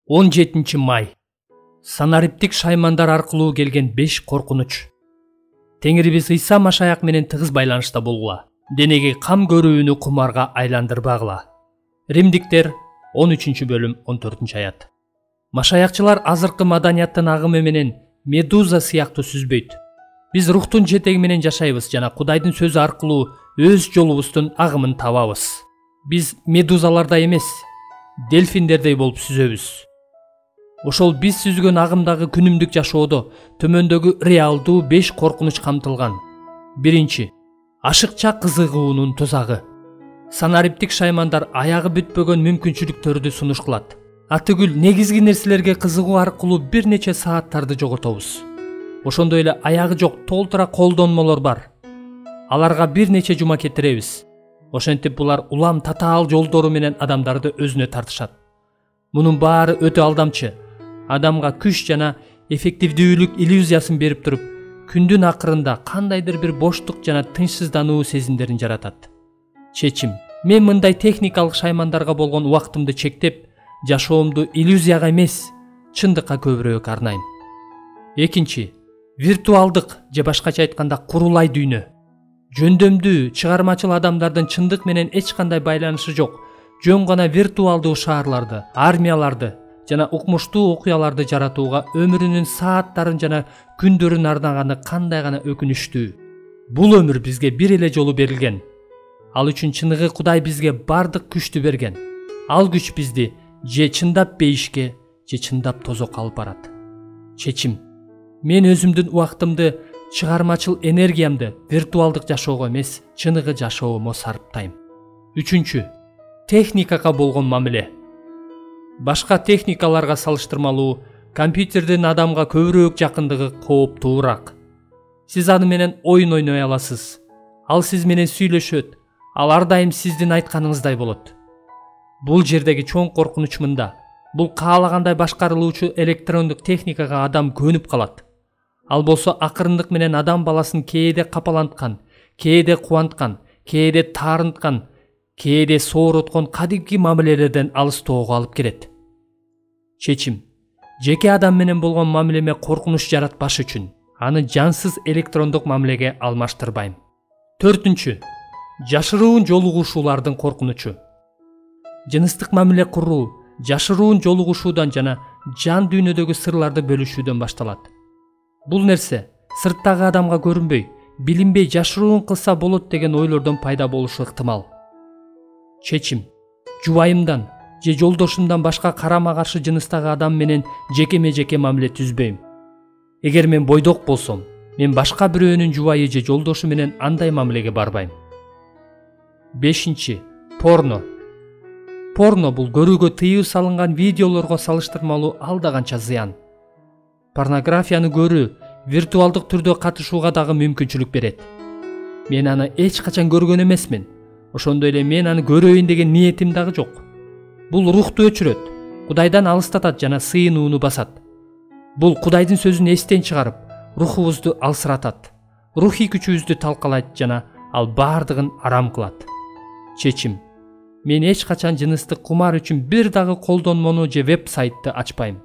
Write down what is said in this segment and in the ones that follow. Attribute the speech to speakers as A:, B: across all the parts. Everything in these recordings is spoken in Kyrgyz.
A: 17 май. Санариптик шаймандар аркылуу келген 5 коркунуч. Теңирибиз Ыйса Машаяк менен тыгыз байланышта болгула. Денеги кам көрүүнү кумарга айландырбагыла. Римдиктер 13-бөлүм 14-аят. Машаякчылар азыркы маданияттын агымы менен медуза сыяктуу сүзбөйт. Биз рухтун жетеги менен жашайбыз жана Кудайдын сөзү аркылуу өз жолубуздун агымын табабыз. Биз медузалардай эмес, дельфиндердей болуп сүзөбүз. Ошол биз сүзгөн агымдагы күнүмдүк жашоодо төмөндөгү реалдуу 5 коркунуч камтылган. Биринчи, ашыкча кызыгуунун тузагы. Санариптик шаймандар аягы бүтпөгөн мүмкүнчүлүктөрдү сунуш кылат. Атүгүл негизги нерселерге кызыгуу аркылуу бир нече сааттарды жоготобуз. Ошондой эле аягы жок толтура колдонмолор бар. Аларга бир нече жума кетиребиз. Ошентип булар улам татаал жолдору менен адамдарды өзүнө тартышат. Мунун баары өтө алдамчы. Адамга күч жана эффективдүүлүк иллюзиясын берип туруп, күндүн акырында кандайдыр бир боштук жана тынчсыздануу сезимдерин жаратат. Чечим: мен мындай техникалык шаймандарга болгон убактымды чектеп, жашоомду иллюзияга эмес, чындыкка көбүрөөк арнайм. Экинчи, виртуалдык же башкача айтканда курулай дүйнө. Жөндөмдүү, чыгармачыл адамдардын чындык менен эч кандай байланышы жок, жөн гана виртуалдуу шаарларды, армияларды жана укмуштуу окуяларды жаратууга өмүрүнүн сааттарын жана күндөрүн арнаганы кандай гана өкүнүчтүү. Бул өмүр бизге бир эле жолу берилген. Ал үчүн чыныгы Кудай бизге бардык күчтү берген. Ал күч бизди же чындап бейишке, же чындап тозокко алып барат. Чечим: мен өзүмдүн убактымды, чыгармачыл энергиямды виртуалдык жашоого эмес, чыныгы жашоомо сарптайм. Үчүнчү, техникага болгон мамиле. Башка техникаларга салыштырмалуу компьютердин адамга көбүрөөк жакындыгы кооптуураак. Сиз аны менен оюн ойной аласыз. Ал сиз менен сүйлөшөт. Ал ар дайым сиздин айтканыңыздай болот. Бул жердеги чоң коркунуч мында. Бул каалагандай башкарылуучу электрондук техникага адам көнүп калат. Ал болсо акырындык менен адам баласын кээде капаланткан, кээде кубанткан, кээде таарынткан, кээде соороткон кадимки мамилелерден алыстоого алып келет. Чечим: жеке адам менен болгон мамилеме коркунуч жаратпаш үчүн аны жансыз электрондук мамилеге алмаштырбайм. Төртүнчү, жашыруун жолугушуулардын коркунучу. Жыныстык мамиле куруу жашыруун жолугушуудан жана жан дүйнөдөгү сырларды бөлүшүүдөн башталат. Бул нерсе сырттагы адамга көрүнбөй, билинбей жашыруун кылса болот деген ойлордон пайда болушу ыктымал. Чечим: жубайымдан же жолдошумдан башка карама каршы жыныстагы адам менен жекеме-жеке мамиле түзбөйм. Эгер мен бойдок болсом, мен башка бирөөнүн жубайы же жолдошу менен андай мамилеге барбайм. Бешинчи, порно. Порно бул көрүүгө тыюу салынган видеолорго салыштырмалуу алда канча зыян. Порнографияны көрүү виртуалдык түрдө катышууга дагы мүмкүнчүлүк берет. Мен аны эч качан көргөн эмесмин. Ошондой эле мен аны көрөйүн деген ниетим дагы жок. Бул рухту өчүрөт, Кудайдан алыстатат жана сыйынууну басат. Бул Кудайдын сөзүн эстен чыгарып, рухубузду алсыратат. Рухий күчүбүздү талкалайт жана ал бардыгын арам кылат. Чечим: мен эч качан жыныстык кумар үчүн бир дагы колдонмону же веб-сайтты ачпайм.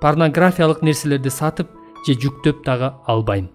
A: Порнографиялык нерселерди сатып же жүктөп дагы албайм.